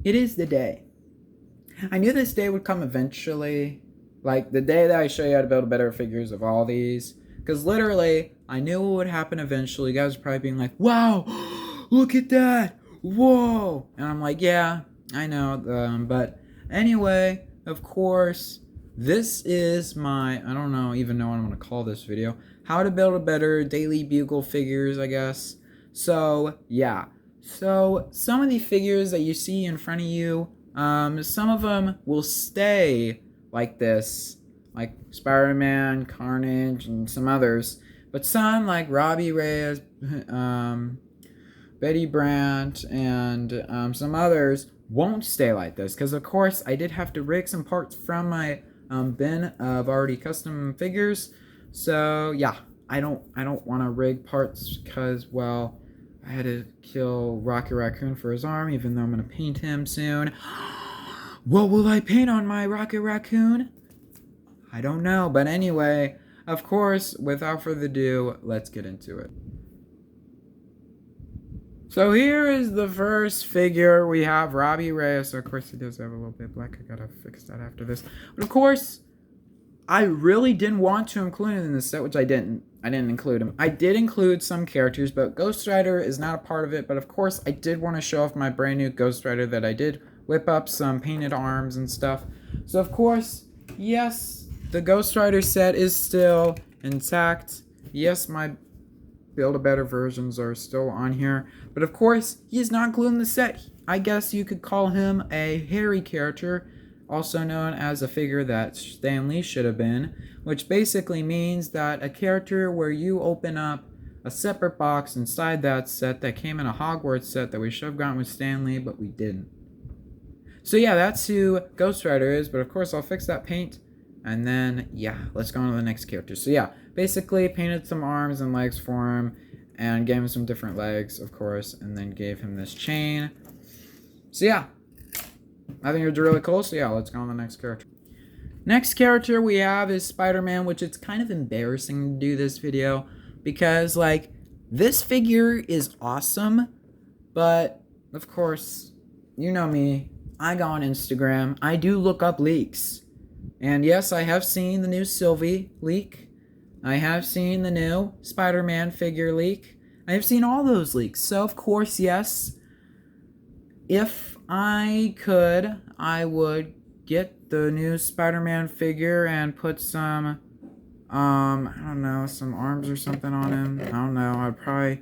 It is the day. I knew this day would come eventually. Like the day that I show you how to build better figures of all these. Because literally, I knew what would happen eventually. You guys are probably being like, wow, look at that. Whoa. And I'm like, yeah, I know. But anyway, of course, this is my, I don't know, even know what I'm going to call this video. How to build a better Daily Bugle figures, I guess. So, yeah. So, some of the figures that you see in front of you, some of them will stay like this, like SpiderMan, Carnage, and some others. But some, like Robbie Reyes, Betty Brant, and some others, won't stay like this. Because, of course, I did have to rig some parts from my bin of already custom figures. So, yeah, I don't want to rig parts because, well, I had to kill Rocket Raccoon for his arm, even though I'm going to paint him soon. What will I paint on my Rocket Raccoon? I don't know, but anyway, of course, without further ado, let's get into it. So here is the first figure. We have Robbie Reyes. So of course, he does have a little bit black. I gotta fix that after this. But of course, I really didn't want to include him in this set, which I didn't. I didn't include him. I did include some characters, but Ghost Rider is not a part of it. But of course, I did want to show off my brand new Ghost Rider that I did whip up some painted arms and stuff. So of course, yes, the Ghost Rider set is still intact. Yes, my Build-A-Better versions are still on here. But of course, he is not included in the set. I guess you could call him a hairy character, also known as a figure that Stan Lee should have been, which basically means that a character where you open up a separate box inside that set that came in a Hogwarts set that we should have gotten with Stan Lee, but we didn't. So yeah, that's who Ghost Rider is, but of course I'll fix that paint, and then, yeah, let's go on to the next character. So yeah, basically painted some arms and legs for him, and gave him some different legs, of course, and then gave him this chain. So yeah, I think it's really cool, so yeah, let's go on to the next character. Next character we have is Spider-Man, which it's kind of embarrassing to do this video, because, like, this figure is awesome, but, of course, you know me, I go on Instagram, I do look up leaks. And yes, I have seen the new Sylvie leak. I have seen the new Spider-Man figure leak. I have seen all those leaks. So, of course, yes, if I could, I would get the new Spider-Man figure and put some, I don't know, some arms or something on him. I don't know, I'd probably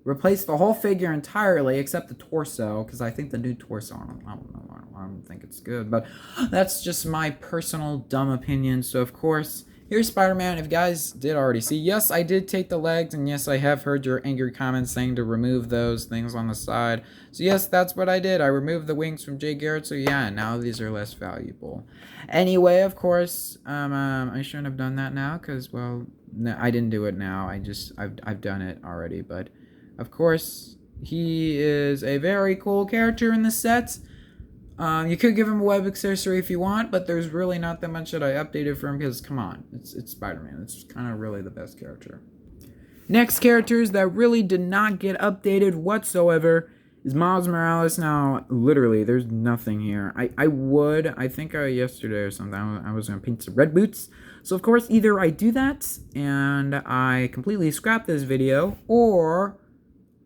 replace the whole figure entirely except the torso, because I think the new torso, I don't know, I don't think it's good, but that's just my personal dumb opinion. So of course, here's Spider-Man. If you guys did already see, yes, I did take the legs, and yes, I have heard your angry comments saying to remove those things on the side. So yes, that's what I did. I removed the wings from Jay Garrett, so yeah, now these are less valuable. Anyway, of course, I shouldn't have done that now, because, well, no, I didn't do it now. I've done it already, but of course, he is a very cool character in the set. You could give him a web accessory if you want, but there's really not that much that I updated for him because, come on, it's Spider-Man. It's kind of really the best character. Next characters that really did not get updated whatsoever is Miles Morales. Now, literally, there's nothing here. I think yesterday or something, I was going to paint some red boots. So, of course, either I do that and I completely scrap this video, or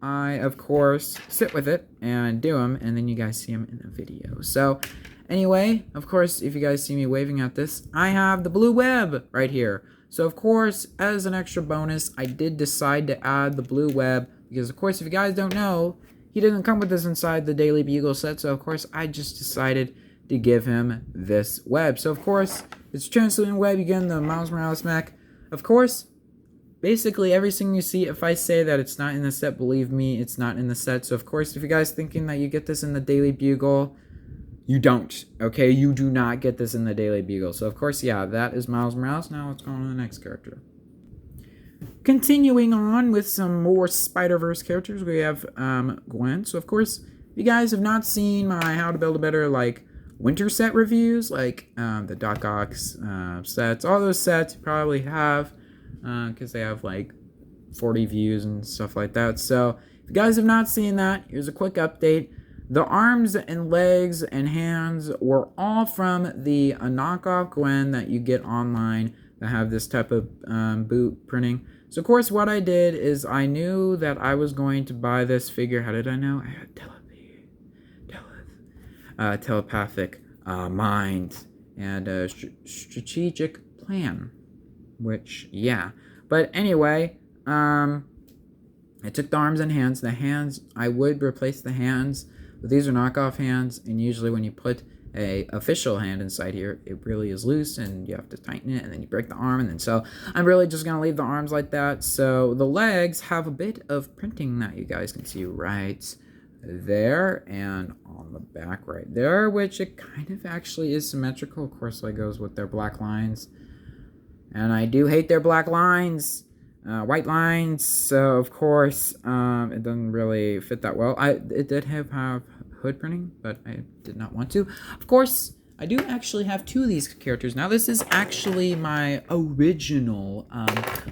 I, of course, sit with it and do them, and then you guys see them in the video. So, anyway, of course, if you guys see me waving at this, I have the blue web right here. So, of course, as an extra bonus, I did decide to add the blue web, because, of course, if you guys don't know, he doesn't come with this inside the Daily Bugle set, so, of course, I just decided to give him this web. So, of course, it's translucent web. You get in the Miles Morales mech. Of course, basically everything you see, if I say that it's not in the set, believe me, it's not in the set. So, of course, if you guys thinking that you get this in the Daily Bugle, you don't, okay? You do not get this in the Daily Bugle. So, of course, yeah, that is Miles Morales. Now, let's go on to the next character. Continuing on with some more Spider-Verse characters, we have Gwen. So, of course, if you guys have not seen my How to Build a Better, like, winter set reviews, like the Doc Ock's sets, all those sets you probably have, because they have like 40 views and stuff like that. So if you guys have not seen that, here's a quick update. The arms and legs and hands were all from the knockoff Gwen that you get online that have this type of boot printing. So of course what I did is I knew that I was going to buy this figure. How did I know? I had telepathic mind and a strategic plan. Which, yeah. But anyway, I took the arms and hands. The hands, I would replace the hands. But these are knockoff hands, and usually when you put a official hand inside here, it really is loose, and you have to tighten it, and then you break the arm, and then so I'm really just going to leave the arms like that. So the legs have a bit of printing that you guys can see right there, and on the back right there, which it kind of actually is symmetrical. Of course, Legos with their black lines, and I do hate their black lines. White lines, so of course it doesn't really fit that well. It did have hood printing, but I did not want to. Of course, I do actually have two of these characters. Now this is actually my original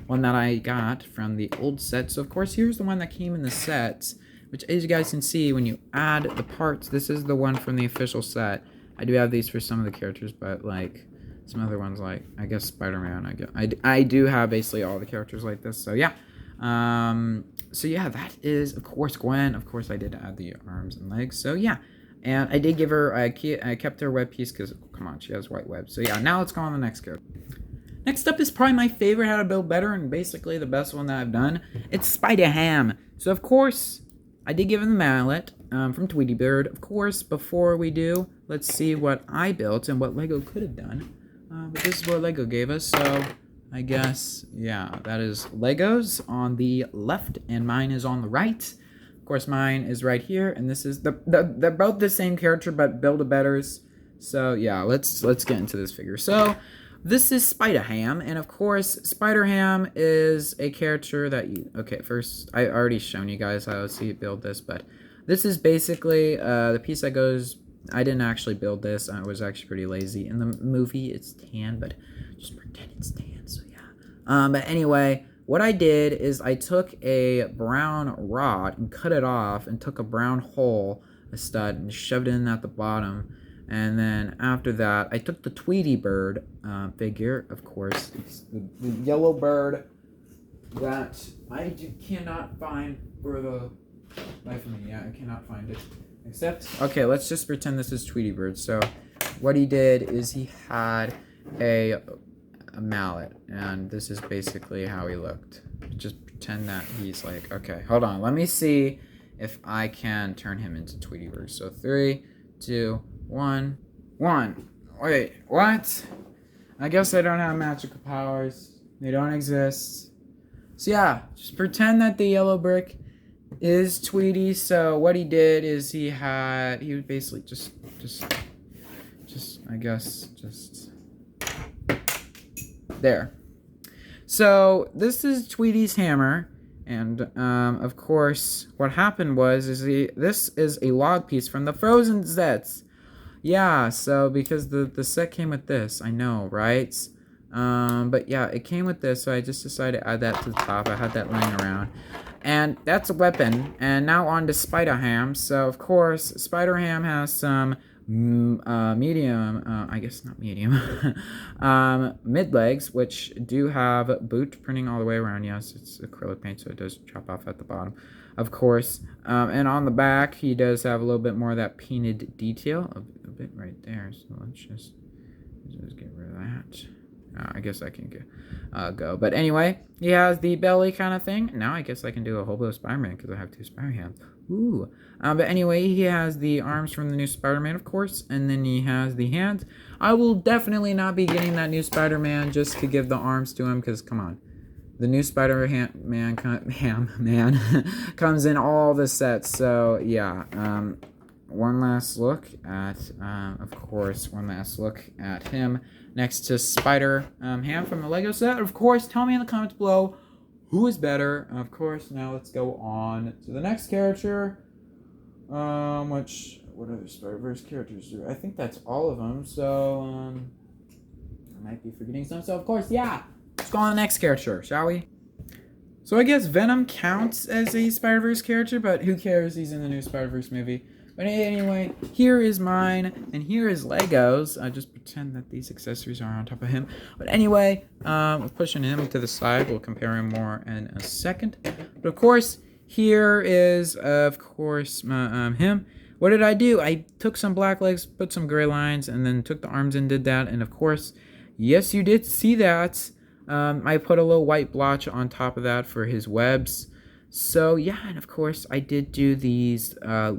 one that I got from the old set. So of course here's the one that came in the set, which as you guys can see when you add the parts, this is the one from the official set. I do have these for some of the characters, but like some other ones, like I guess SpiderMan. I do have basically all the characters like this. So yeah, that is of course Gwen. Of course I did add the arms and legs. So yeah, and I did give her I kept her web piece because come on, she has white web. So yeah, now let's go on the next character. Next up is probably my favorite how to build better and basically the best one that I've done. It's SpiderHam. So of course I did give him the mallet from Tweety Bird. Of course, before we do, let's see what I built and what Lego could have done. But this is what Lego gave us, so I guess, yeah, that is Legos on the left, and mine is on the right. Of course, mine is right here, and this is, they're both the same character, but Build-A-Betters. So, yeah, let's get into this figure. So, this is SpiderHam, and of course, SpiderHam is a character that you, okay, first, I already shown you guys how to build this, but this is basically the piece that goes. I didn't actually build this. I was actually pretty lazy. In the movie, it's tan, but just pretend it's tan, so yeah. But anyway, what I did is I took a brown rod and cut it off and took a brown hole, a stud, and shoved it in at the bottom. And then after that, I took the Tweety Bird figure, of course. It's the yellow bird that I cannot find for the life of me. Yeah, I cannot find it. Except, okay, let's just pretend this is Tweety Bird. So, what he did is he had a mallet, and this is basically how he looked. Just pretend that he's like, okay, hold on, let me see if I can turn him into Tweety Bird. So, 3, 2, 1. Wait, what? I guess I don't have magical powers. They don't exist. So, yeah, just pretend that the yellow brick is Tweety. So what he did is he was basically just I guess just there. So this is Tweety's hammer, and of course what happened was this is a log piece from the Frozen sets. Yeah, so because the set came with this, I know, right? But yeah, it came with this, so I just decided to add that to the top. I had that laying around. And that's a weapon. And now on to SpiderHam. So, of course, SpiderHam has some medium, I guess not medium, mid legs, which do have boot printing all the way around. Yes, it's acrylic paint, so it does chop off at the bottom, of course. And on the back, he does have a little bit more of that painted detail, a bit right there. So let's just get rid of that. I guess I can go. But anyway, he has the belly kind of thing. Now I guess I can do a whole of Spider-Man because I have 2 Spider-Hams. Ooh. But anyway, he has the arms from the new Spider-Man, of course. And then he has the hands. I will definitely not be getting that new Spider-Man just to give the arms to him because, come on. The new Spider-Man comes in all the sets. So, yeah. One last look at, him next to SpiderHam from the Lego set. Of course, tell me in the comments below who is better. Of course, now let's go on to the next character. What other Spider-Verse characters do? I think that's all of them. So, I might be forgetting some. So, of course, yeah. Let's go on to the next character, shall we? So I guess Venom counts as a Spider-Verse character, but who cares? He's in the new Spider-Verse movie. But anyway, here is mine, and here is Lego's. I just pretend that these accessories are on top of him. But anyway, we're pushing him to the side. We'll compare him more in a second. But of course, here is, him. What did I do? I took some black legs, put some gray lines, and then took the arms and did that. And of course, yes, you did see that. I put a little white blotch on top of that for his webs. So yeah, and of course I did do these I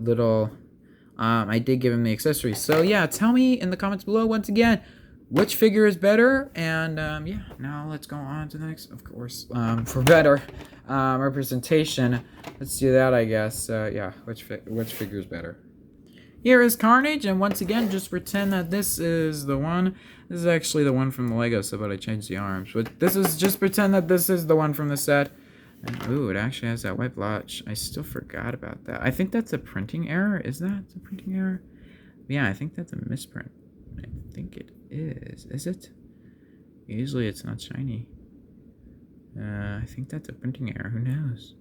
did give him the accessories. So yeah, tell me in the comments below once again which figure is better. And yeah, now let's go on to the next, of course, for better representation. Let's do that, I guess. Yeah, which figure is better? Here is Carnage, and once again, just pretend that this is the one. This is actually the one from the Lego set, but I changed the arms. But this is, just pretend that this is the one from the set. And ooh, it actually has that white blotch. I still forgot about that. I think that's a printing error. Is that a printing error? Yeah, I think that's a misprint. I think it is. Is it? Usually it's not shiny. I think that's a printing error. Who knows?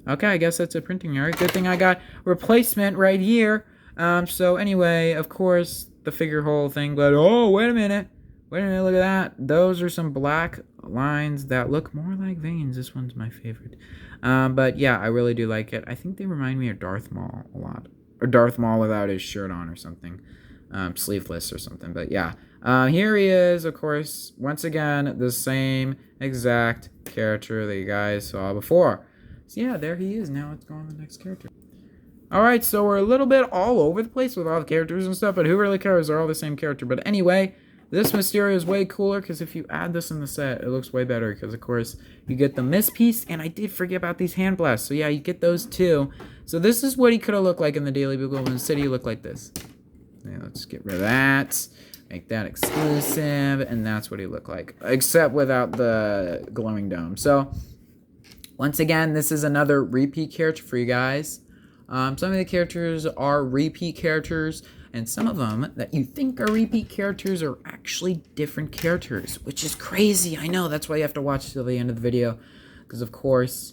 Okay, I guess that's a printing error. Good thing I got replacement right here. So anyway, of course, the figure hole thing, but oh, wait a minute, look at that. Those are some black lines that look more like veins. This one's my favorite. But yeah, I really do like it. I think they remind me of Darth Maul a lot. Or Darth Maul without his shirt on or something. Sleeveless or something, but yeah. Here he is, of course, once again, the same exact character that you guys saw before. So yeah, there he is. Now let's go on to the next character. Alright, so we're a little bit all over the place with all the characters and stuff, but who really cares? They're all the same character. But anyway, this Mysterio is way cooler because if you add this in the set, it looks way better because, of course, you get the mist piece, and I did forget about these hand blasts. So yeah, you get those too. So this is what he could have looked like in the Daily Bugle. Instead, he looked like this. Yeah, let's get rid of that. Make that exclusive, and that's what he looked like, except without the glowing dome. So once again, this is another repeat character for you guys. Some of the characters are repeat characters, and some of them that you think are repeat characters are actually different characters, which is crazy. I know, that's why you have to watch till the end of the video, because of course,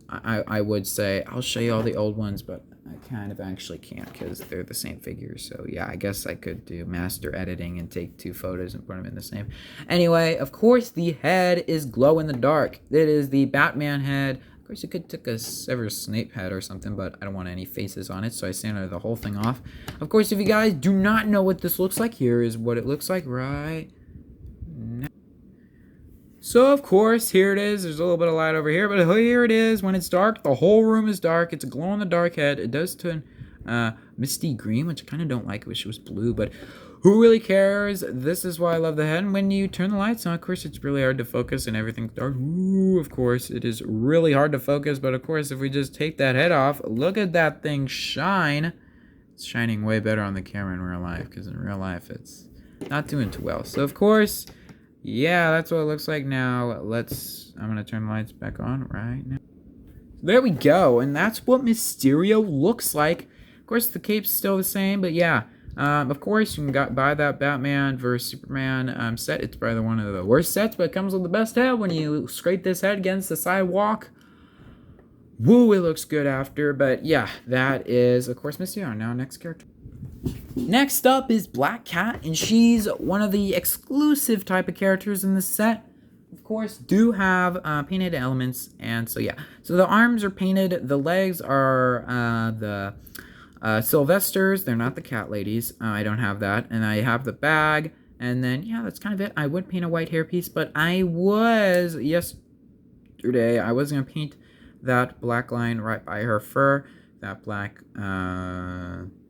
I would say I'll show you all the old ones, but I kind of actually can't because they're the same figures. So yeah, I guess I could do master editing and take 2 photos and put them in the same. Anyway, of course, the head is glow in the dark. It is the Batman head. Of course, you could take a Severus Snape head or something, but I don't want any faces on it, so I sanded the whole thing off. Of course, if you guys do not know what this looks like, here is what it looks like right now. So, of course, here it is. There's a little bit of light over here, but here it is. When it's dark, the whole room is dark. It's a glow-in-the-dark head. It does turn misty green, which I kind of don't like. I wish it was blue, but who really cares? This is why I love the head. And when you turn the lights on, of course, it's really hard to focus and everything's dark. Ooh, of course, it is really hard to focus. But, of course, if we just take that head off, look at that thing shine. It's shining way better on the camera in real life because in real life, it's not doing too well. So, of course, yeah, that's what it looks like now. I'm going to turn the lights back on right now. There we go. And that's what Mysterio looks like. Of course, the cape's still the same, but yeah. Of course, you can buy that Batman vs. Superman set. It's probably one of the worst sets, but it comes with the best head. When you scrape this head against the sidewalk, woo, it looks good after. But yeah, that is, of course, Mysterio. Now, next character. Next up is Black Cat, and she's one of the exclusive type of characters in this set. Of course, do have painted elements, and so yeah. So the arms are painted, the legs are the Sylvesters. They're not the cat ladies. I don't have that. And I have the bag. And then, yeah, that's kind of it. I would paint a white hairpiece, but yesterday, I was going to paint that black line right by her fur. That black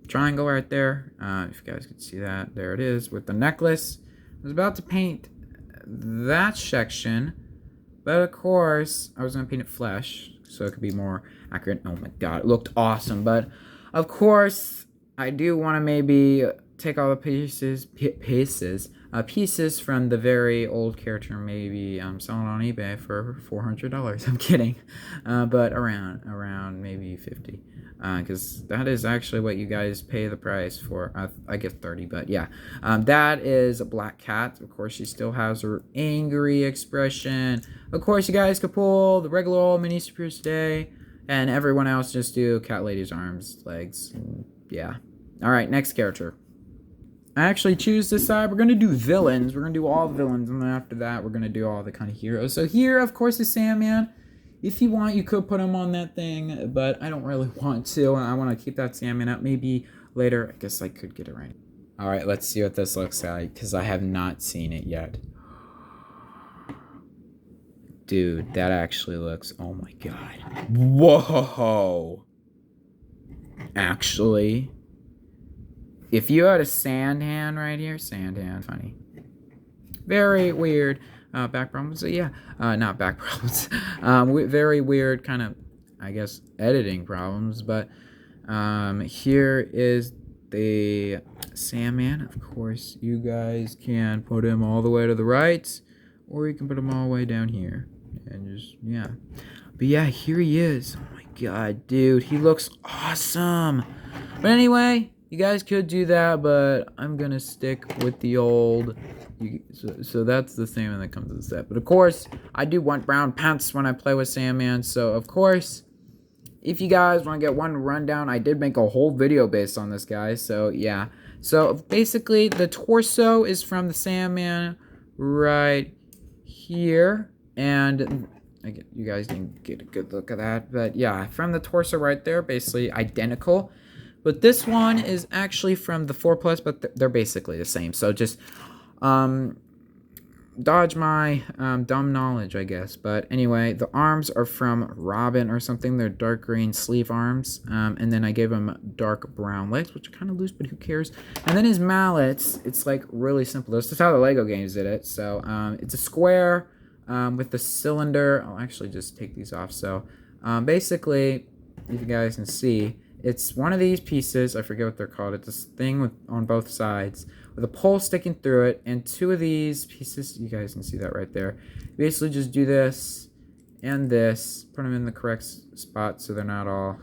triangle right there. If you guys can see that. There it is with the necklace. I was about to paint that section. But, of course, I was going to paint it flesh so it could be more accurate. Oh, my God. It looked awesome. But of course, I do want to maybe take all the pieces pieces from the very old character. Maybe selling on eBay for $400. I'm kidding, but around maybe 50, because that is actually what you guys pay the price for. I guess 30, but yeah, that is a black cat. Of course, she still has her angry expression. Of course, you guys could pull the regular old mini superiors today, and everyone else just do cat lady's arms, legs, and yeah. All right, next character. I actually choose this side. We're going to do villains. We're going to do all villains. And then after that, we're going to do all the kind of heroes. So here, of course, is Sandman. If you want, you could put him on that thing. But I don't really want to. I want to keep that Sandman up. Maybe later. I guess I could get it right. All right, let's see what this looks like. Because I have not seen it yet. Dude, that actually looks... Oh, my God. Whoa. Actually... If you had a sand hand right here, sand hand, funny. Very weird. Back problems, yeah. Not back problems. Very weird kind of, I guess, editing problems. But here is the Sandman. Of course, you guys can put him all the way to the right. Or you can put him all the way down here. And just, yeah. But yeah, here he is. Oh my God, dude. He looks awesome. But anyway... You guys could do that, but I'm going to stick with the old. So that's the same that comes with the set. But of course, I do want brown pants when I play with Sandman. So of course, if you guys want to get one rundown, I did make a whole video based on this guy. So yeah. So basically, the torso is from the Sandman right here. And you guys didn't get a good look at that. But yeah, from the torso right there, basically identical. But this one is actually from the 4+, but they're basically the same. So just dodge my dumb knowledge, I guess. But anyway, the arms are from Robin or something. They're dark green sleeve arms. And then I gave him dark brown legs, which are kind of loose, but who cares? And then his mallets, it's like really simple. This is how the Lego games did it. So it's a square with the cylinder. I'll actually just take these off. So basically, if you guys can see... It's one of these pieces, I forget what they're called, it's this thing on both sides, with a pole sticking through it, and two of these pieces, you guys can see that right there. You basically just do this, and this, put them in the correct spot so they're not all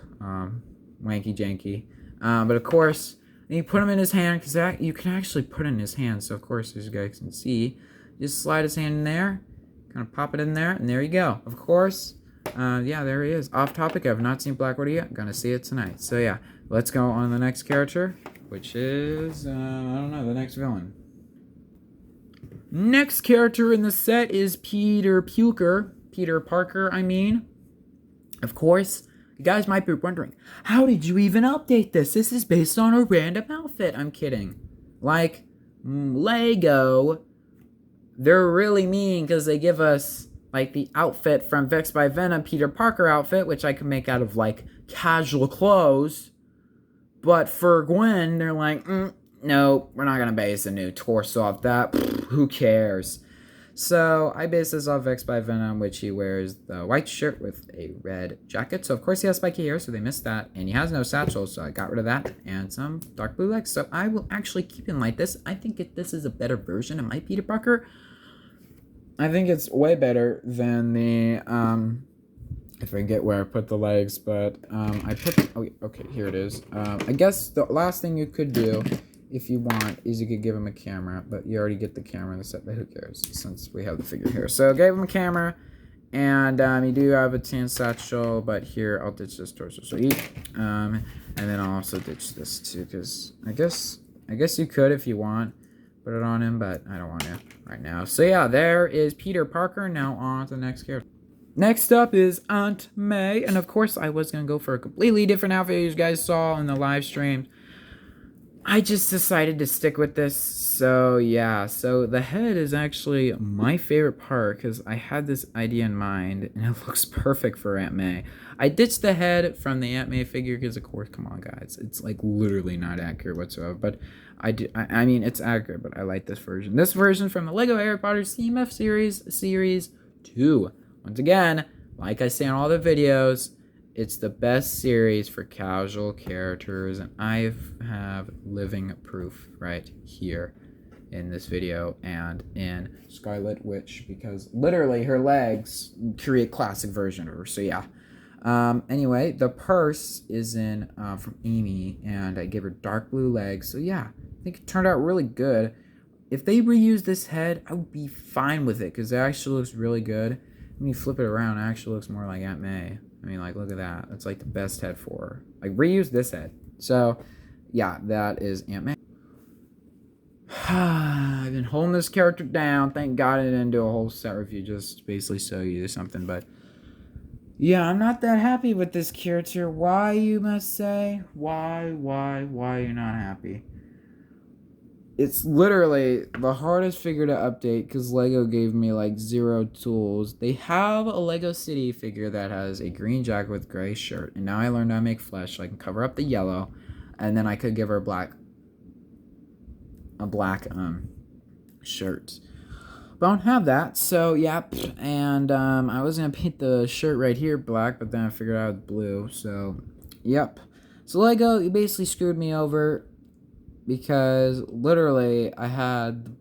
wanky-janky. But of course, then you put them in his hand, because you can actually put it in his hand, so of course, as you guys can see, just slide his hand in there, kind of pop it in there, and there you go. Of course... yeah, there he is. Off topic, I've not seen Black Widow yet. Gonna see it tonight. So yeah, let's go on the next character, which is, I don't know, the next villain. Next character in the set is Peter Parker, I mean. Of course, you guys might be wondering, how did you even update this? This is based on a random outfit. I'm kidding. Like, Lego, they're really mean because they give us... like the outfit from Vexed by Venom, Peter Parker outfit, which I can make out of like casual clothes. But for Gwen, they're like, no, we're not going to base a new torso off that. Who cares? So I based this off Vexed by Venom, which he wears the white shirt with a red jacket. So of course he has spiky hair, so they missed that. And he has no satchel, so I got rid of that. And some dark blue legs. So I will actually keep him like this. I think this is a better version of my Peter Parker. I think it's way better than the, I forget where I put the legs, but I put, okay, here it is. I guess the last thing you could do, if you want, is you could give him a camera, but you already get the camera in the set, but who cares, since we have the figure here. So I gave him a camera, and you do have a tan satchel, but here, I'll ditch this torso, so and then I'll also ditch this too, because I guess you could if you want. Put it on him, but I don't want to right now. So yeah, there is Peter Parker. Now on to the next character. Next up is Aunt May, and of course I was going to go for a completely different outfit you guys saw in the live stream. I just decided to stick with this, so yeah. So the head is actually my favorite part because I had this idea in mind, and it looks perfect for Aunt May. I ditched the head from the Aunt May figure because, of course, come on, guys. It's, like, literally not accurate whatsoever, but I mean, it's accurate, but I like this version. This version from the Lego Harry Potter CMF Series 2. Once again, like I say in all the videos, it's the best series for casual characters, and I have living proof right here. in this video and in Scarlet Witch, because literally her legs create classic version of her. So yeah. Anyway, the purse is in from Amy, and I gave her dark blue legs. So yeah, I think it turned out really good. If they reuse this head, I would be fine with it, because it actually looks really good. When you flip it around, it actually looks more like Aunt May. I mean, like, look at that. That's like the best head for her. Like, reuse this head. So yeah, that is Aunt May. I've been holding this character down. Thank God I didn't do a whole set review, just basically show you something. But yeah, I'm not that happy with this character. Why, you must say? Why you're not happy? It's literally the hardest figure to update because Lego gave me like 0 tools. They have a Lego City figure that has a green jacket with gray shirt. And now I learned how to make flesh, so I can cover up the yellow. And then I could give her a black shirt. But I don't have that, so yep. And I was gonna paint the shirt right here black, but then I figured out blue. So yep. So Lego, you basically screwed me over, because literally I had,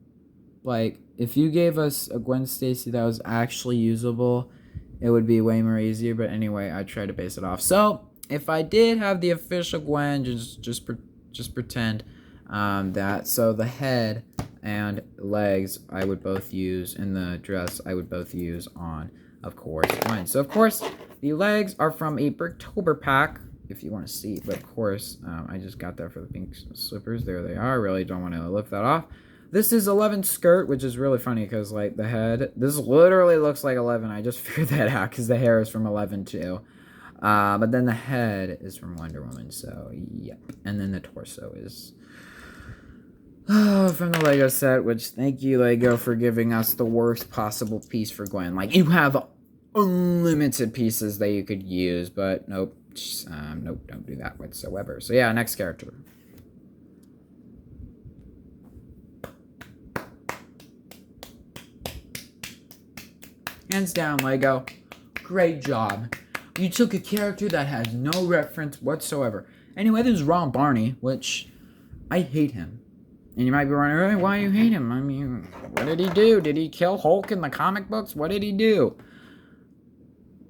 like, if you gave us a Gwen Stacy that was actually usable, it would be way more easier. But anyway, I tried to base it off. So if I did have the official Gwen, just pretend that. So the head and legs I would both use, and the dress I would both use on, of course, Gwen. So of course the legs are from a Bricktober pack, if you want to see. But of course, I just got that for the pink slippers. There they are. I really don't want to lift that off. This is 11 skirt, which is really funny because, like, the head, this literally looks like 11. I just figured that out because the hair is from 11 too. But then the head is from Wonder Woman. So yep. And then the torso is from the Lego set, which, thank you, Lego, for giving us the worst possible piece for Gwen. Like, you have unlimited pieces that you could use, but nope. Nope, don't do that whatsoever. So yeah, next character. Hands down, Lego. Great job. You took a character that has no reference whatsoever. Anyway, this is Barney, which I hate him. And you might be wondering, why you hate him? I mean, what did he do? Did he kill Hulk in the comic books? What did he do?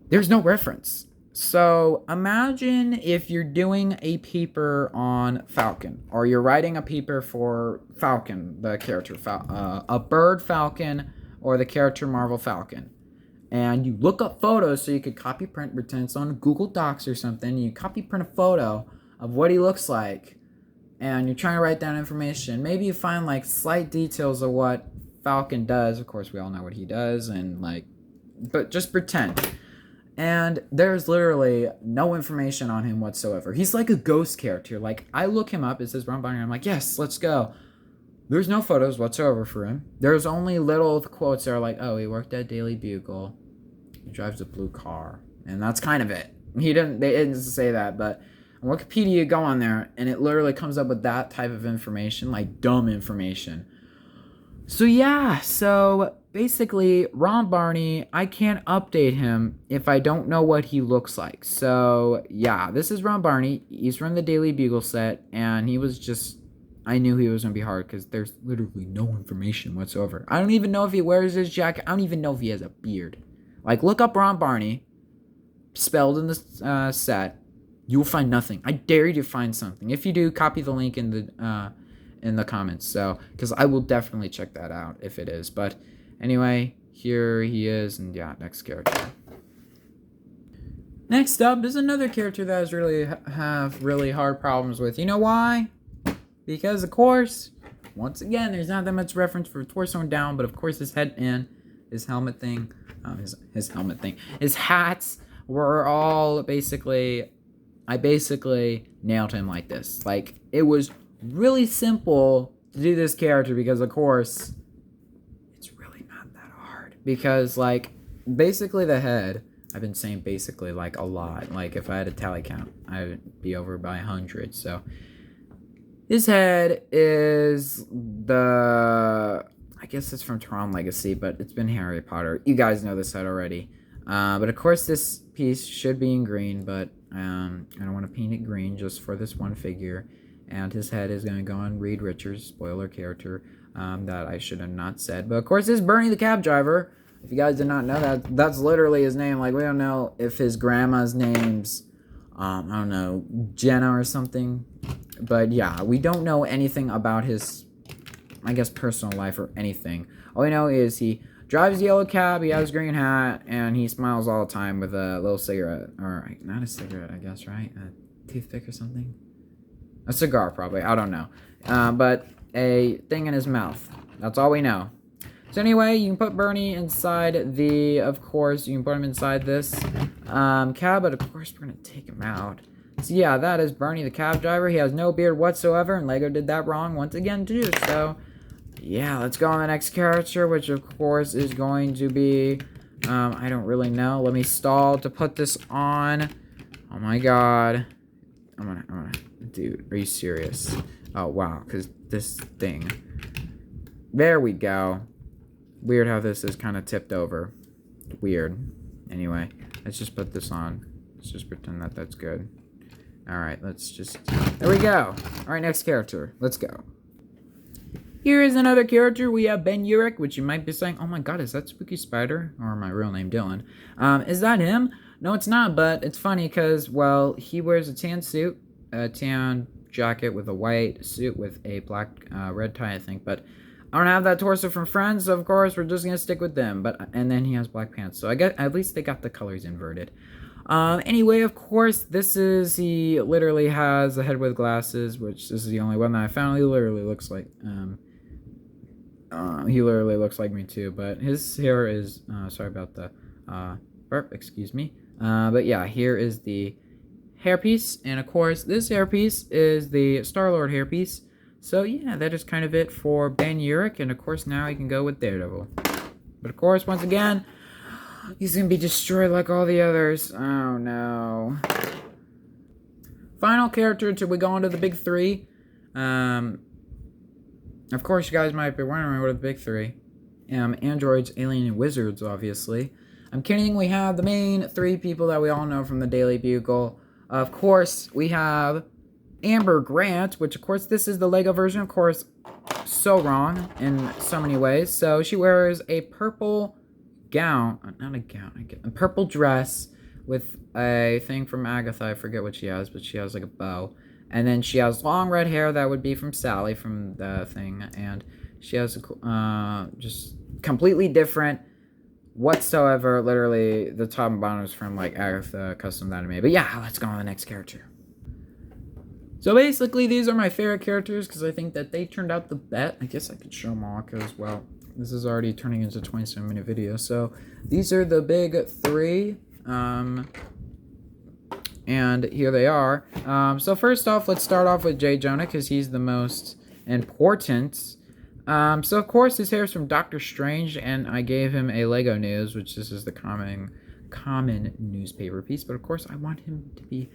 There's no reference. So imagine if you're doing a paper on Falcon, or you're writing a paper for Falcon, the character, a bird Falcon, or the character Marvel Falcon. And you look up photos so you could copy print, pretend it's on Google Docs or something. You copy print a photo of what he looks like, and you're trying to write down information. Maybe you find like slight details of what Falcon does. Of course, we all know what he does, and like, but just pretend. And there's literally no information on him whatsoever. He's like a ghost character. Like, I look him up, it says Barney, and I'm like, yes, let's go. There's no photos whatsoever for him. There's only little quotes that are like, oh, he worked at Daily Bugle. He drives a blue car. And that's kind of it. They didn't say that, but on Wikipedia, you go on there, and it literally comes up with that type of information, like dumb information. So yeah, so basically, Barney, I can't update him if I don't know what he looks like. So yeah, this is Barney. He's from the Daily Bugle set, and he was just, I knew he was going to be hard because there's literally no information whatsoever. I don't even know if he wears his jacket. I don't even know if he has a beard. Like, look up Barney, spelled in the set. You will find nothing. I dare you to find something. If you do, copy the link in the comments. So, because I will definitely check that out if it is. But anyway, here he is, and yeah, next character. Next up is another character that I have really hard problems with. You know why? Because, of course, once again, there's not that much reference for torso and down, but of course his head and his helmet thing, his hats were all basically, I basically nailed him like this. Like, it was really simple to do this character because, of course, it's really not that hard. Because, like, basically the head, I've been saying basically, like, a lot. Like, if I had a tally count, I would be over by 100, so his head is I guess it's from Tron Legacy, but it's been Harry Potter. You guys know this head already. But of course this piece should be in green, but I don't want to paint it green just for this one figure. and his head is going to go on Reed Richards, spoiler character, that I should have not said. But of course, this is Bernie the cab driver. If you guys did not know that, that's literally his name. Like, we don't know if his grandma's name's, I don't know, Jenna or something. But yeah, we don't know anything about his, I guess, personal life or anything. All we know is he drives a yellow cab, he has a green hat, and he smiles all the time with a little cigarette. Or, not a cigarette, I guess, right? A toothpick or something? A cigar, probably. I don't know. But a thing in his mouth. That's all we know. So anyway, you can put Bernie inside the, of course, you can put him inside this cab, but of course we're going to take him out. So yeah, that is Barney the cab driver. He has no beard whatsoever, and Lego did that wrong once again too. So yeah, let's go on the next character, which of course is going to be, I don't really know. Let me stall to put this on. Oh my god. I'm gonna, dude, are you serious? Oh wow, because this thing. There we go. Weird how this is kind of tipped over. Weird. Anyway, let's just put this on. Let's just pretend that that's good. Alright, let's just... There we go. Alright, next character. Let's go. Here is another character. We have Ben Urik, which you might be saying, oh my god, is that Spooky Spider? Or my real name, Dylan. Is that him? No, it's not, but it's funny because, well, he wears a tan suit, a tan jacket with a white suit with a black, red tie, I think, but... I don't have that torso from Friends, so of course we're just gonna stick with them. And then he has black pants, so I guess at least they got the colors inverted. Anyway, of course, he literally has a head with glasses, which this is the only one that I found. He literally looks like me too, but his hair is sorry about the burp, excuse me. But yeah, here is the hairpiece, and of course this hairpiece is the Star-Lord hairpiece. So yeah, that is kind of it for Ben Urik, and of course now he can go with Daredevil. But of course, once again, he's gonna be destroyed like all the others. Oh no. Final character till we go into the big three. Of course, you guys might be wondering what are the big three. Androids, Alien, and Wizards, obviously. I'm kidding, we have the main three people that we all know from the Daily Bugle. Of course, we have Amber Grant, which of course this is the Lego version, of course, so wrong in so many ways. So she wears a purple gown, a purple dress with a thing from Agatha, I forget what she has, but she has like a bow. And then she has long red hair that would be from Sally from the thing, and she has just completely different whatsoever, literally the top and bottom is from like Agatha Custom Anime. But yeah, let's go on to the next character. So basically, these are my favorite characters because I think that they turned out the best. I guess I could show them all because, well, this is already turning into a 27-minute video. So these are the big three. And here they are. So first off, let's start off with J. Jonah because he's the most important. So of course, his hair is from Doctor Strange, and I gave him a Lego News, which this is the common newspaper piece. But of course, I want him to be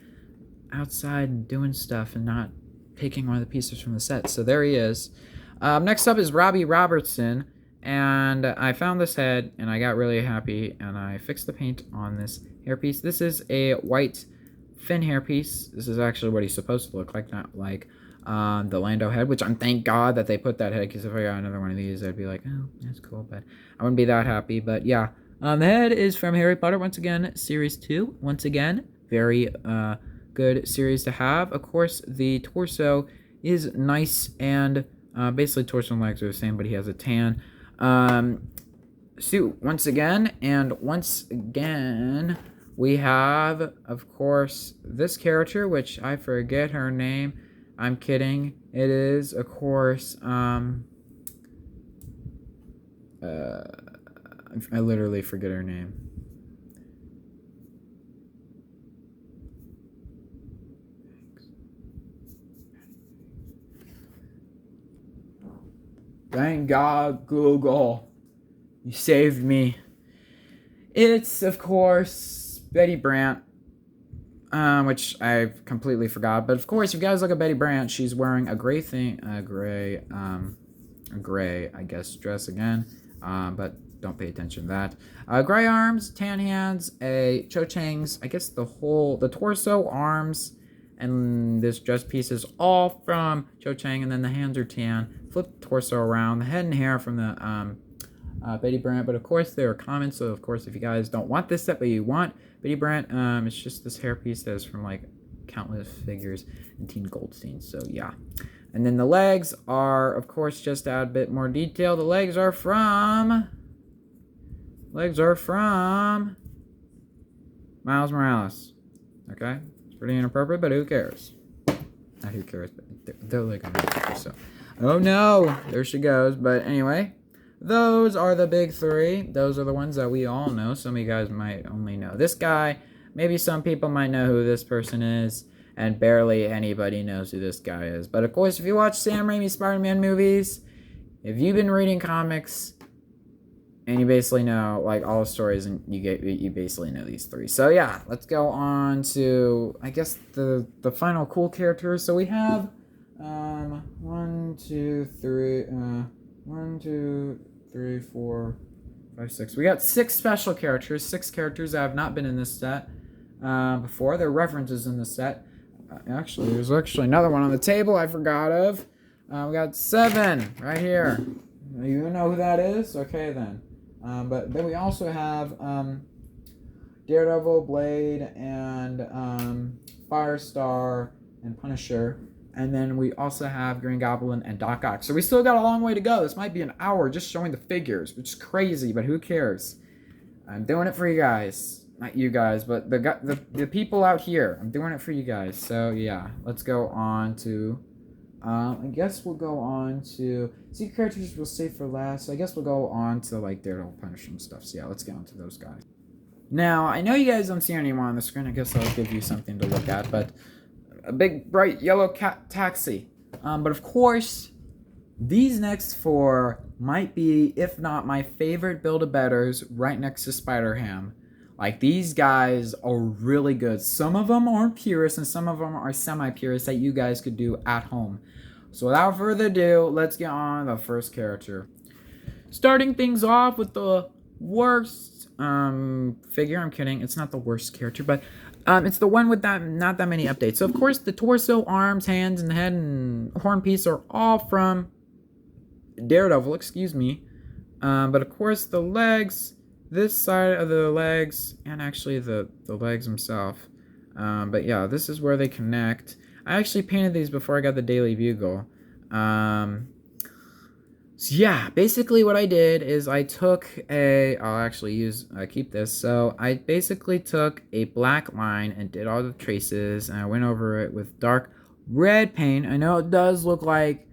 outside and doing stuff and not picking one of the pieces from the set. So there he is. Next up is Robbie Robertson, and I found this head and I got really happy and I fixed the paint on this hairpiece. This is a white fin hairpiece. This is actually what he's supposed to look like, not like the Lando head, which I'm thank God that they put that head, because if I got another one of these I'd be like, oh, that's cool, but I wouldn't be that happy. But yeah, the head is from Harry Potter, once again, series 2. Once again, very good series to have. Of course, the torso is nice, and basically torso and legs are the same, but he has a tan suit once again. And once again, we have, of course, this character, which I forget her name. I'm kidding. It is, of course, I literally forget her name. Thank God, Google. You saved me. It's, of course, Betty Brant, which I completely forgot. But, of course, if you guys look at Betty Brant, she's wearing a gray, I guess, dress again. But don't pay attention to that. Gray arms, tan hands, a cho-changs, I guess the torso, arms, And this dress piece is all from Cho Chang, and then the hands are tan. Flip the torso around, the head and hair from the Betty Brant. But of course, there are comments. So of course, if you guys don't want this set, but you want Betty Brant, it's just this hair piece that is from like countless figures and Teen Goldstein. So yeah. And then the legs are, of course, just to add a bit more detail. The legs are from Miles Morales. Okay, it's pretty inappropriate, but who cares? Not who cares, but they're Lego monsters. So, oh no, there she goes. But anyway, those are the big three. Those are the ones that we all know. Some of you guys might only know this guy. Maybe some people might know who this person is, and barely anybody knows who this guy is. But of course, if you watch Sam Raimi's Spider-Man movies, if you've been reading comics, and you basically know like all the stories, and you basically know these three. So yeah, let's go on to I guess the final cool characters. So we have 1, 2, 3, 1, 2, 3, 4, 5, 6. We got 6 special characters. 6 characters that have not been in this set before. There are references in the set. Actually, there's actually another one on the table I forgot of. We got 7 right here. You know who that is? Okay then. But then we also have Daredevil, Blade, and Firestar, and Punisher. And then we also have Green Goblin and Doc Ock. So we still got a long way to go. This might be an hour just showing the figures, which is crazy, but who cares? I'm doing it for you guys. Not you guys, but the people out here. I'm doing it for you guys. So yeah, let's go on to... I guess we'll go on to secret characters we'll save for last. So I guess we'll go on to like Daredevil, Punisher, and stuff. So yeah, let's get on to those guys. Now, I know you guys don't see anyone on the screen. I guess I'll give you something to look at. But a big, bright yellow taxi. But of course, these next 4 might be, if not my favorite Build-A-Betters, right next to SpiderHam. Like, these guys are really good. Some of them are purists, and some of them are semi-purists that you guys could do at home. So without further ado, let's get on the first character. Starting things off with the worst figure. I'm kidding. It's not the worst character, but it's the one with not that many updates. So, of course, the torso, arms, hands, and the head and horn piece are all from Daredevil, excuse me. But, of course, the legs... This side of the legs, and actually the legs themselves. But yeah, this is where they connect. I actually painted these before I got the Daily Bugle. So yeah, basically what I did is I took I'll actually keep this. So I basically took a black line and did all the traces, and I went over it with dark red paint. I know it does look like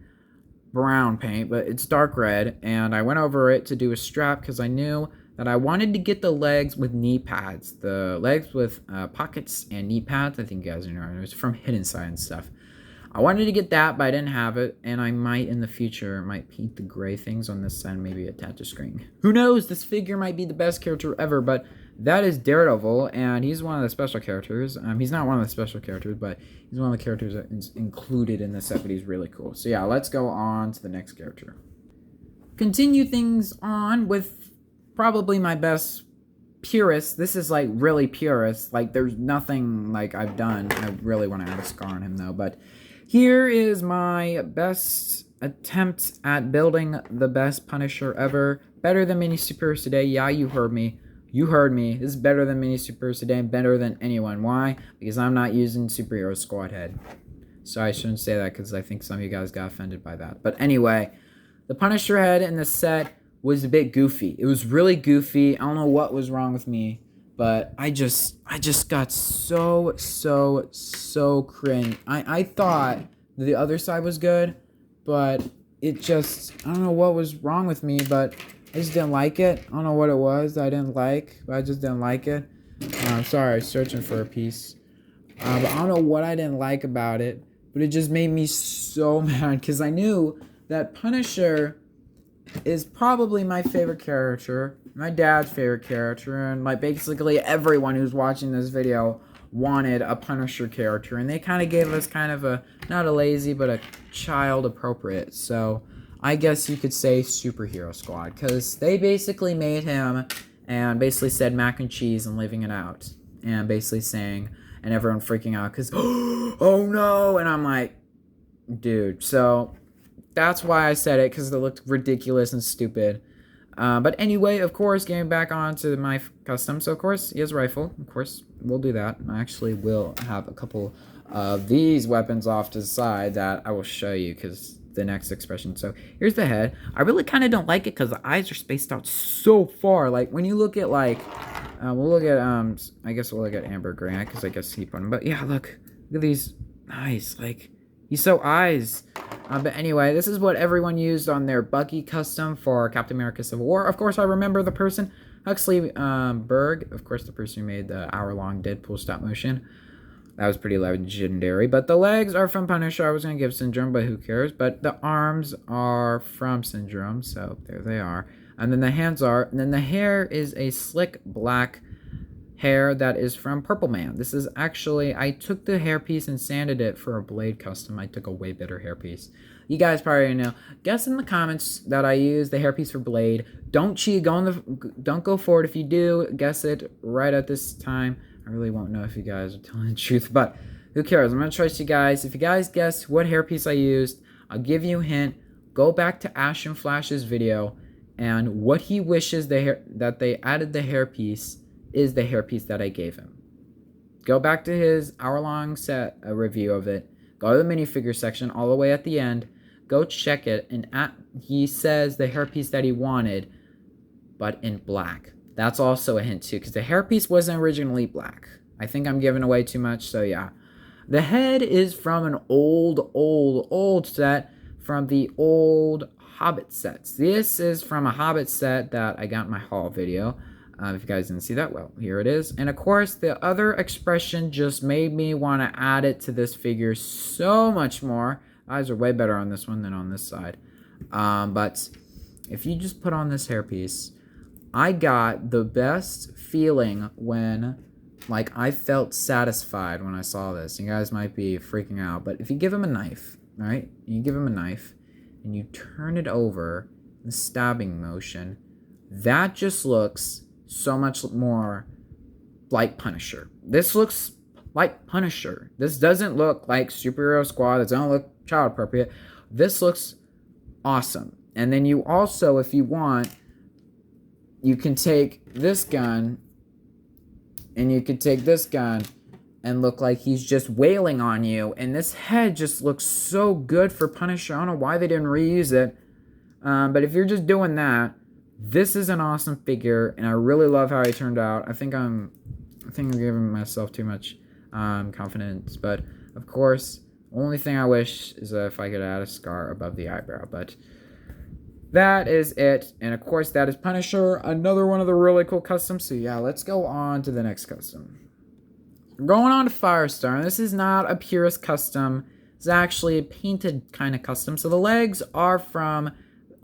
brown paint, but it's dark red, and I went over it to do a strap because I knew that I wanted to get the legs with knee pads. The legs with pockets and knee pads. I think you guys know. It was from Hidden Side and stuff. I wanted to get that, but I didn't have it. And I might, in the future, paint the gray things on this side and maybe attach a string. Who knows? This figure might be the best character ever, but that is Daredevil, and he's one of the special characters. He's not one of the special characters, but he's one of the characters that is included in the set, but he's really cool. So yeah, let's go on to the next character. Continue things on with probably my best purist. This is like really purist. Like there's nothing like I've done. I really want to add a scar on him though. But here is my best attempt at building the best Punisher ever. Better than mini supers today. Yeah, you heard me. You heard me. This is better than mini supers today. Better than anyone. Why? Because I'm not using superhero squad head. So I shouldn't say that because I think some of you guys got offended by that. But anyway, the Punisher head in the set was a bit goofy. It was really goofy. I don't know what was wrong with me, but I just got so cringe. I thought the other side was good, but it just, I don't know what was wrong with me, but I just didn't like it. I don't know what it was I didn't like, but I just didn't like it. I'm sorry, I was searching for a piece. But I don't know what I didn't like about it, but it just made me so mad because I knew that Punisher is probably my favorite character, my dad's favorite character, and like basically everyone who's watching this video wanted a Punisher character, and they kind of gave us kind of a, not a lazy, but a child appropriate, so I guess you could say superhero squad, because they basically made him and basically said mac and cheese and living it out, and basically saying, and everyone freaking out because, oh no, and I'm like, dude, so that's why I said it, because it looked ridiculous and stupid. But anyway, of course, getting back onto my custom. So, of course, he has a rifle. Of course, we'll do that. I actually will have a couple of these weapons off to the side that I will show you, because the next expression. So, here's the head. I really kind of don't like it because the eyes are spaced out so far. Like, when you look at, like, we'll look at, I guess we'll look at Amber Grant, because I guess he put them. But, yeah, look at these eyes. Like, he's so eyes. But anyway, this is what everyone used on their Bucky custom for Captain America Civil War. Of course, I remember the person, Huxley Berg. Of course, the person who made the hour-long Deadpool stop motion. That was pretty legendary. But the legs are from Punisher. I was going to give Syndrome, but who cares? But the arms are from Syndrome, so there they are. And then the hands are. And then the hair is a slick black hair that is from Purple Man. This is actually, I took the hairpiece and sanded it for a Blade custom. I took a way better hairpiece. You guys probably know. Guess in the comments that I used the hairpiece for Blade. Don't cheat. Don't go for it. If you do, guess it right at this time. I really won't know if you guys are telling the truth, but who cares? I'm gonna trust you guys. If you guys guess what hairpiece I used, I'll give you a hint. Go back to Ash and Flash's video, and what he wishes that they added the hairpiece is the hairpiece that I gave him. Go back to his hour-long set review of it. Go to the minifigure section all the way at the end. Go check it, and he says the hairpiece that he wanted, but in black. That's also a hint too, because the hairpiece wasn't originally black. I think I'm giving away too much, so yeah. The head is from an old set from the old Hobbit sets. This is from a Hobbit set that I got in my haul video. If you guys didn't see that, well, here it is. And of course, the other expression just made me want to add it to this figure so much more. Eyes are way better on this one than on this side. But if you just put on this hairpiece, I got the best feeling when, like, I felt satisfied when I saw this. You guys might be freaking out, but if you give him a knife, right? You give him a knife, and you turn it over, the stabbing motion, that just looks so much more like Punisher. This looks like Punisher. This doesn't look like Superhero Squad. It doesn't look child appropriate. This looks awesome. And then you also, if you want, you can take this gun, and you can take this gun and look like he's just wailing on you. And this head just looks so good for Punisher. I don't know why they didn't reuse it. But if you're just doing that, this is an awesome figure, and I really love how he turned out. I think I'm giving myself too much confidence. But of course, only thing I wish is if I could add a scar above the eyebrow. But that is it. And of course, that is Punisher. Another one of the really cool customs. So yeah, let's go on to the next custom. Going on to Firestar. This is not a purist custom. It's actually a painted kind of custom. So the legs are from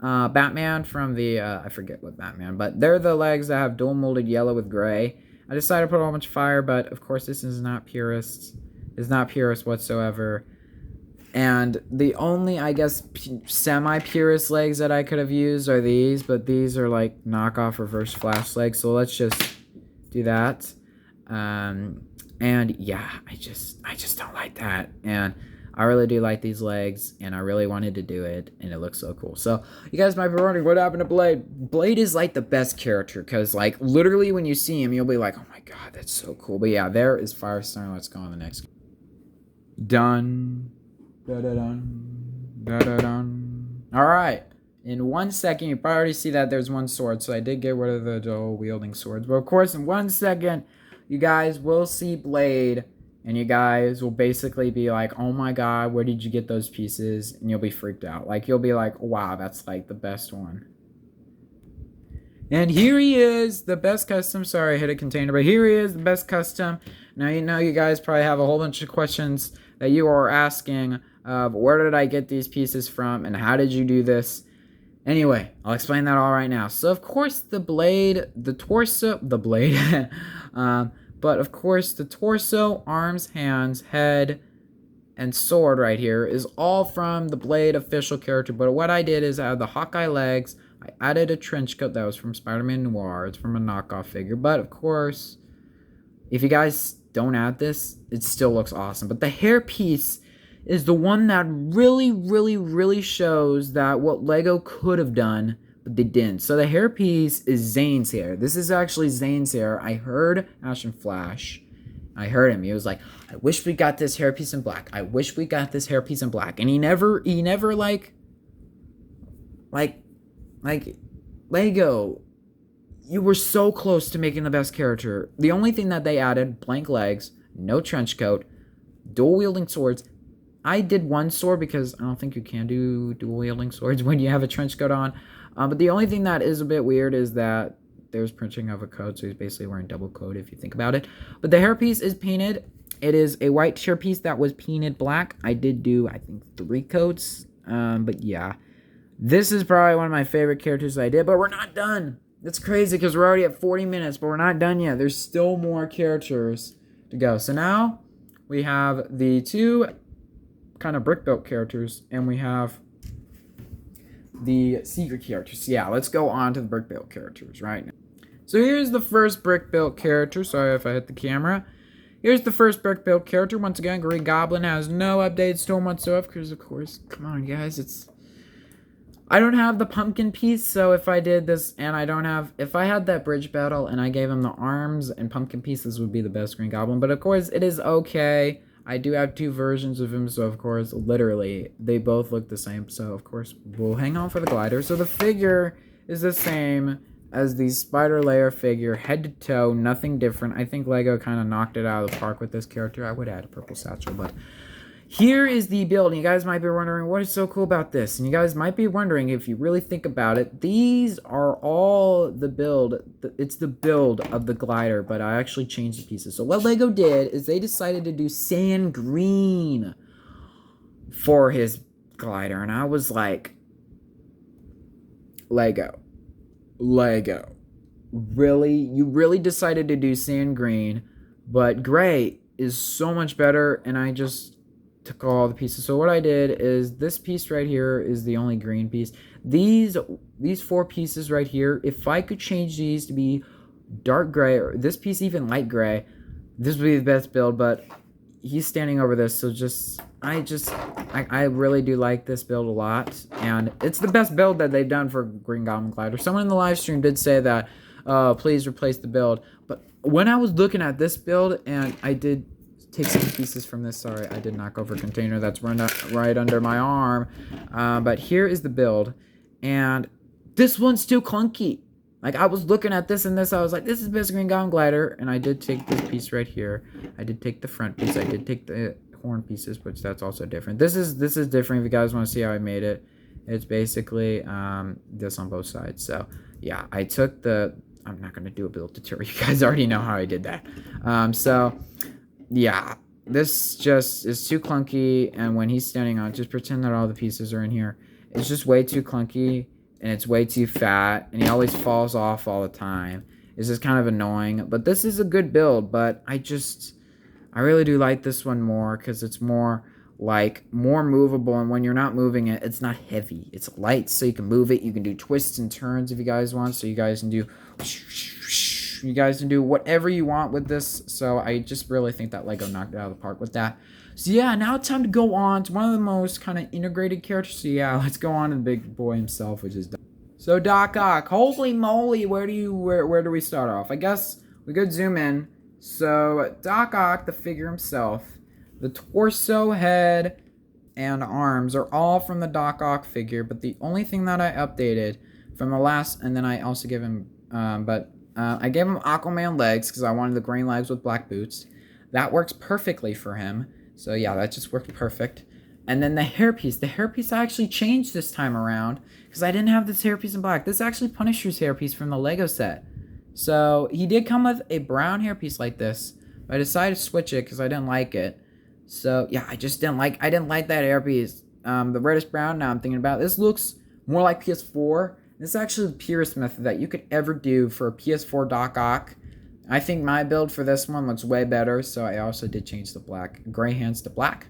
Batman, from the, I forget what Batman, but they're the legs that have dual molded yellow with gray. I decided to put a whole bunch of fire, but of course this is not purist. It's not purist whatsoever. And the only, I guess, semi-purist legs that I could have used are these, but these are like knockoff reverse flash legs, so let's just do that. And yeah, I just don't like that. And I really do like these legs, and I really wanted to do it, and it looks so cool. So you guys might be wondering what happened to Blade. Blade is like the best character, because like literally when you see him, you'll be like, oh my god, that's so cool. But yeah, there is Firestar. Let's go on the next. Done. Da-da-dun. Da-da-dun. Alright. In 1 second, you probably already see that there's one sword, so I did get rid of the dual wielding swords. But of course, in 1 second, you guys will see Blade, and you guys will basically be like, oh my god, where did you get those pieces? And you'll be freaked out. Like, you'll be like, wow, that's like the best one. And here he is, the best custom. Sorry, I hit a container, but here he is, the best custom. Now, you know, you guys probably have a whole bunch of questions that you are asking of where did I get these pieces from, and how did you do this? Anyway, I'll explain that all right now. So, of course, the blade, the torso, the blade, but of course, the torso, arms, hands, head, and sword right here is all from the Blade official character. But what I did is I had the Hawkeye legs. I added a trench coat that was from SpiderMan Noir. It's from a knockoff figure. But of course, if you guys don't add this, it still looks awesome. But the hairpiece is the one that really, really, really shows that what Lego could have done, but they didn't. So the hairpiece is Zane's hair. This is actually Zane's hair. I heard Ash and Flash. I heard him. He was like, I wish we got this hairpiece in black. I wish we got this hairpiece in black. And he never like, Lego, you were so close to making the best character. The only thing that they added, blank legs, no trench coat, dual wielding swords. I did one sword because I don't think you can do dual wielding swords when you have a trench coat on. But the only thing that is a bit weird is that there's printing of a coat, so he's basically wearing double coat if you think about it. But the hairpiece is painted. It is a white hairpiece that was painted black. I did do, I think, 3 coats. But yeah, this is probably one of my favorite characters I did, but we're not done. It's crazy because we're already at 40 minutes, but we're not done yet. There's still more characters to go. So now we have the 2 kind of brick built characters, and we have the secret characters. Yeah, let's go on to the brick built characters right now. So here's the first brick built character. Sorry if I hit the camera. Here's the first brick built character. Once again, Green Goblin has no updates to him whatsoever because, of course, come on, guys, I don't have the pumpkin piece, so if I did this and if I had that bridge battle and I gave him the arms and pumpkin pieces would be the best Green Goblin. But of course, it is okay. I do have 2 versions of him, so of course, literally, they both look the same. So of course, we'll hang on for the glider. So the figure is the same as the spider layer figure, head to toe, nothing different. I think Lego kind of knocked it out of the park with this character. I would add a purple satchel, but here is the build. And you guys might be wondering, what is so cool about this? And you guys might be wondering, if you really think about it, these are all the build. It's the build of the glider, but I actually changed the pieces. So what Lego did is they decided to do sand green for his glider. And I was like, Lego, really? You really decided to do sand green, but gray is so much better. And I just took all the pieces. So what I did is this piece right here is the only green piece. These 4 pieces right here, if I could change these to be dark gray, or this piece even light gray, this would be the best build. But he's standing over this, so I really do like this build a lot, and it's the best build that they've done for Green Goblin glider. Someone in the live stream did say that please replace the build, but when I was looking at this build, and I did take some pieces from this. Sorry, I did knock over a container that's right under my arm. But here is the build. And this one's too clunky. Like, I was looking at this and this. I was like, this is the best Green Goblin glider. And I did take this piece right here. I did take the front piece. I did take the horn pieces, which that's also different. This is different if you guys want to see how I made it. It's basically this on both sides. So, yeah, I took I'm not going to do a build tutorial. You guys already know how I did that. Yeah, this just is too clunky, and when he's standing on, just pretend that all the pieces are in here. It's just way too clunky, and it's way too fat, and he always falls off all the time. It's just kind of annoying, but this is a good build, but I really do like this one more, because it's more movable, and when you're not moving it, it's not heavy. It's light, so you can move it. You can do twists and turns if you guys want, so you guys can do whatever you want with this. So I just really think that Lego knocked it out of the park with that. So yeah, now it's time to go on to one of the most kind of integrated characters. So yeah, let's go on to the big boy himself, which is Doc. So Doc Ock. Holy moly, where do we start off? I guess we could zoom in. So Doc Ock, the figure himself, the torso, head, and arms are all from the Doc Ock figure, but the only thing that I updated from the last, and then I also give him I gave him Aquaman legs because I wanted the green legs with black boots. That works perfectly for him. So yeah, that just worked perfect. And then the hairpiece I actually changed this time around because I didn't have this hairpiece in black. This is actually Punisher's hairpiece from the Lego set. So he did come with a brown hairpiece like this. But I decided to switch it because I didn't like it. So yeah, I didn't like that hairpiece. The reddish brown, now I'm thinking about it. This looks more like PS4. This is actually the purest method that you could ever do for a PS4 Doc Ock. I think my build for this one looks way better, so I also did change the gray hands to black.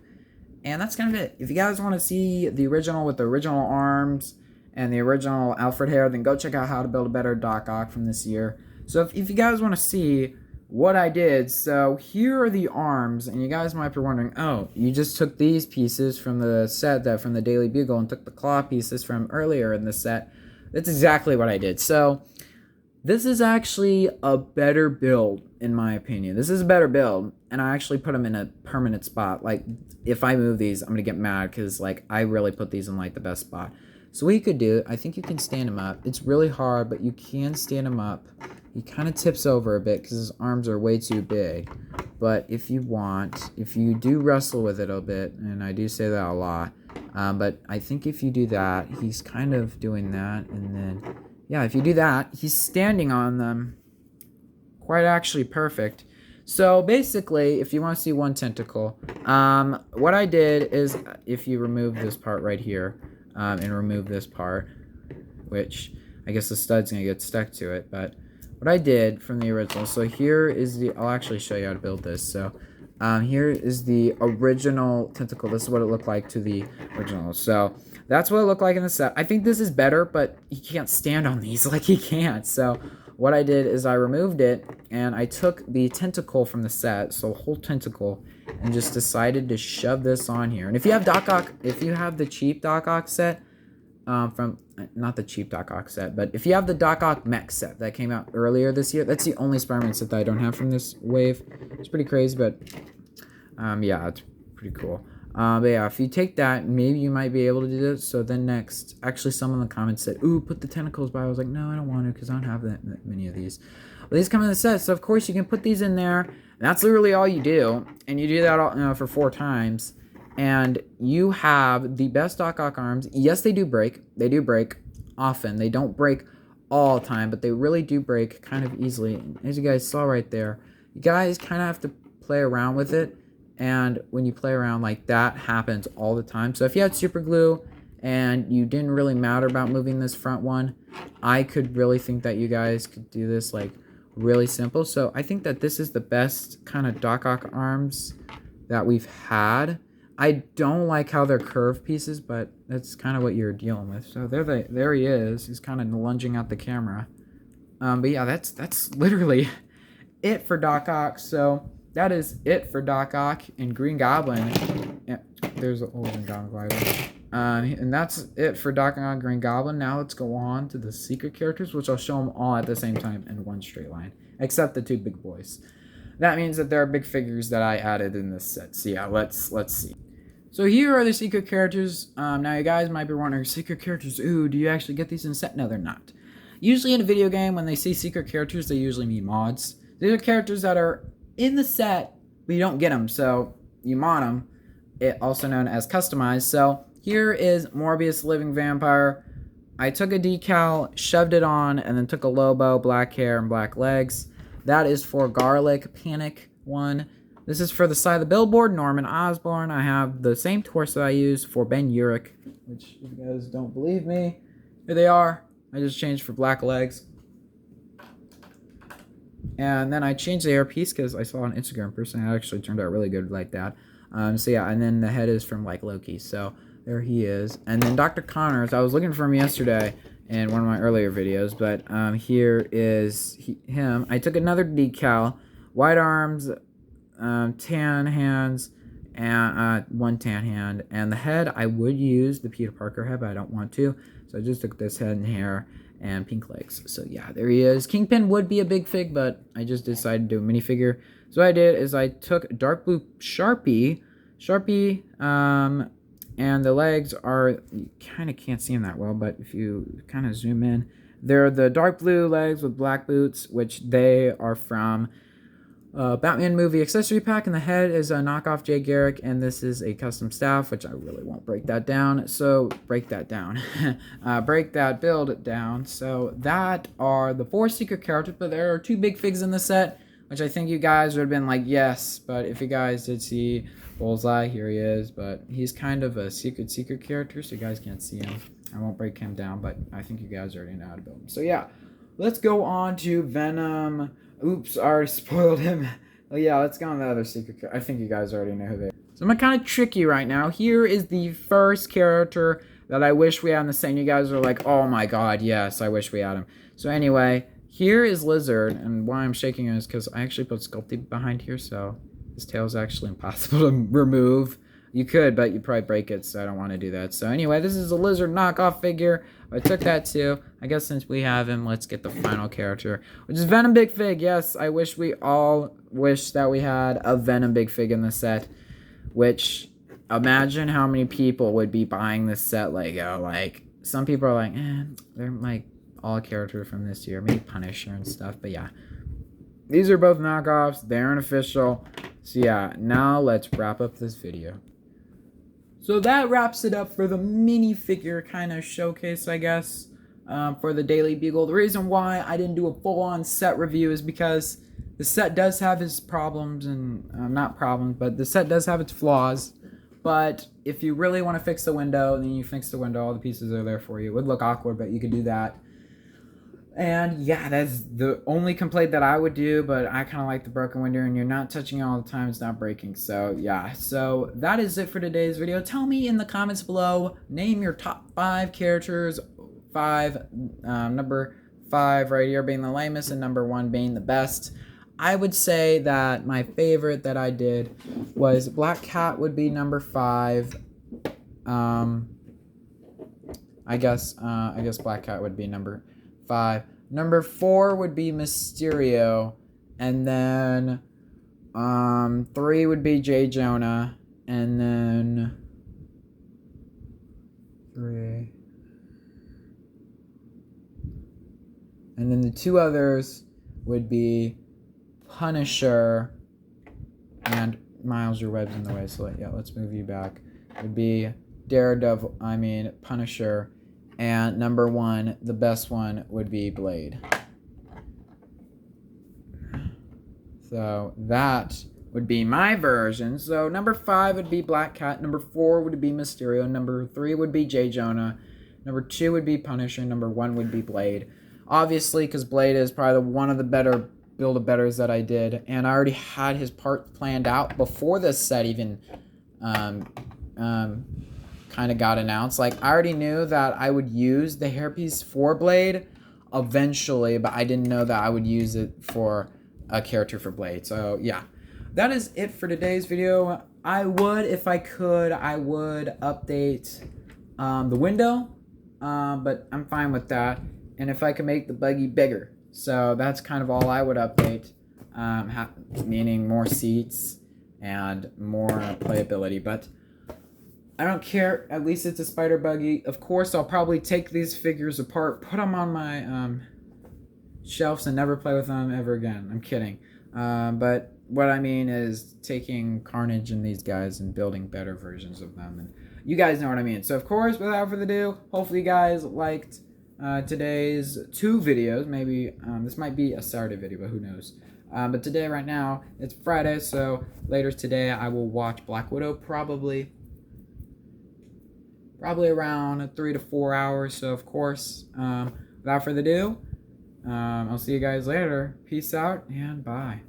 And that's kind of it. If you guys want to see the original with the original arms and the original Alfred hair, then go check out how to build a better Doc Ock from this year. So if you guys want to see what I did, so here are the arms, and you guys might be wondering, oh, you just took these pieces from the set, from the Daily Bugle, and took the claw pieces from earlier in the set. That's exactly what I did. So this is actually a better build, in my opinion. This is a better build, and I actually put them in a permanent spot. Like, if I move these, I'm going to get mad, because, like, I really put these in, like, the best spot. So what you could do, I think you can stand him up. It's really hard, but you can stand him up. He kind of tips over a bit, because his arms are way too big. But if you want, if you do wrestle with it a bit, and I do say that a lot, but I think if you do that, he's kind of doing that, and then... yeah, if you do that, he's standing on them. Quite actually perfect. So basically, if you want to see one tentacle, what I did is, if you remove this part right here, and remove this part, which I guess the stud's going to get stuck to it, but what I did from the original, so here is the, I'll actually show you how to build this, so here is the original tentacle. This is what it looked like to the original, so that's what it looked like in the set. I think this is better, but he can't stand on these. Like, he can't. So what I did is I removed it, and I took the tentacle from the set, so whole tentacle, and just decided to shove this on here. And if you have Doc Ock, if you have the cheap Doc Ock set, from, not the cheap Doc Ock set, but if you have the Doc Ock mech set that came out earlier this year, that's the only Spider-Man set that I don't have from this wave. It's pretty crazy, but yeah, it's pretty cool. But yeah, if you take that, maybe you might be able to do this. So then next, actually someone in the comments said, ooh, put the tentacles by. I was like, no, I don't want to, because I don't have that many of these. But these come in the set, so of course you can put these in there. And that's literally all you do. And you do that all, for 4 times. And you have the best Doc Ock arms. Yes, they do break. They do break often. They don't break all the time, but they really do break kind of easily. As you guys saw right there, you guys kind of have to play around with it. And when you play around, like, that happens all the time. So if you had super glue and you didn't really matter about moving this front one, I could really think that you guys could do this, like, really simple. So I think that this is the best kind of Doc Ock arms that we've had. I don't like how they're curved pieces, but that's kind of what you're dealing with. So there he is. He's kind of lunging out the camera. But yeah, that's literally it for Doc Ock. So that is it for Doc Ock and Green Goblin. Yeah, there's an old Green Goblin glider. And that's it for Doc Ock and Green Goblin. Now let's go on to the secret characters, which I'll show them all at the same time in one straight line, except the 2 big boys. That means that there are big figures that I added in this set. So yeah, let's see. So here are the secret characters. Now you guys might be wondering, secret characters, ooh, do you actually get these in the set? No, they're not. Usually in a video game, when they see secret characters, they usually mean mods. These are characters that are in the set, but you don't get them, so you mod them, also known as customized. So here is Morbius Living Vampire. I took a decal, shoved it on, and then took a Lobo, black hair, and black legs. That is for Garlic Panic 1. This is for the side of the billboard, Norman Osborn. I have the same torso I used for Ben Urik, which, if you guys don't believe me, here they are. I just changed for black legs. And then I changed the hairpiece because I saw on Instagram personally, it actually turned out really good like that. So yeah, and then the head is from, like, Loki. So there he is. And then Dr. Connors, I was looking for him yesterday in one of my earlier videos, but here is him. I took another decal, white arms, tan hands, and 1 tan hand. And the head, I would use the Peter Parker head, but I don't want to. So I just took this head and hair and pink legs. So yeah, there he is. Kingpin would be a big fig, but I just decided to do a minifigure. So what I did is I took dark blue Sharpie, and the legs are, you kind of can't see them that well, but if you kind of zoom in, they're the dark blue legs with black boots, which they are from Batman movie accessory pack, and the head is a knockoff Jay Garrick, and this is a custom staff, which I really won't break that down. So break that down, build it down. So that are the 4 secret characters, but there are 2 big figs in the set, which I think you guys would have been like, yes. But if you guys did see Bullseye, here he is, but he's kind of a secret character, so you guys can't see him. I won't break him down, but I think you guys already know how to build him. So yeah, let's go on to Venom. Oops, I already spoiled him. Oh yeah, let's go on the other secret character. I think you guys already know who they are. So I'm kind of tricky right now. Here is the first character that I wish we had in the set. You guys are like, oh my god, yes, I wish we had him. So anyway, here is Lizard, and why I'm shaking it is because I actually put Sculpty behind here, so his tail is actually impossible to remove. You could, but you'd probably break it, so I don't want to do that. So anyway, this is a Lizard knockoff figure. I took that too. I guess since we have him, let's get the final character, which is Venom Big Fig. Yes, I wish we all wish that we had a Venom Big Fig in the set, which, imagine how many people would be buying this set Lego. Like, some people are like, they're like all characters from this year, maybe Punisher and stuff, but yeah. These are both knockoffs. They aren't official. So yeah, now let's wrap up this video. So that wraps it up for the minifigure kind of showcase, I guess, for the Daily Bugle. The reason why I didn't do a full-on set review is because the set does have its problems, and not problems, but the set does have its flaws. But if you really want to fix the window, then you fix the window. All the pieces are there for you. It would look awkward, but you could do that. And yeah, that's the only complaint that I would do, but I kind of like the broken window, and you're not touching it all the time, it's not breaking. So yeah, so that is it for today's video. Tell me in the comments below, name your top 5 characters, number 5 right here being the lamest and number 1 being the best. I would say that my favorite that I did was Black Cat would be number 5. I guess Black Cat would be number 5. Number 4 would be Mysterio, and then 3 would be J. Jonah, and then 3, and then the 2 others would be Punisher and Miles. Your web's in the way, so yeah, let's move you back. It would be Daredevil. Punisher. And number 1, the best one, would be Blade. So that would be my version. So number 5 would be Black Cat. Number 4 would be Mysterio. Number 3 would be J. Jonah. Number 2 would be Punisher. Number 1 would be Blade. Obviously, because Blade is probably one of the better Build-A-Betters that I did. And I already had his parts planned out before this set even kind of got announced. Like, I already knew that I would use the hairpiece for Blade eventually, but I didn't know that I would use it for a character for Blade. So yeah, that is it for today's video. I would, if I could, I would update the window, but I'm fine with that. And if I can make the buggy bigger, so that's kind of all I would update, meaning more seats and more playability. But I don't care, at least it's a spider buggy. Of course, I'll probably take these figures apart, put them on my shelves, and never play with them ever again. I'm kidding. But what I mean is taking Carnage and these guys and building better versions of them. And you guys know what I mean. So, of course, without further ado, hopefully you guys liked today's 2 videos. Maybe this might be a Saturday video, but who knows. But today, right now, it's Friday, so later today I will watch Black Widow probably around 3 to 4 hours. So of course, without further ado, I'll see you guys later. Peace out and bye.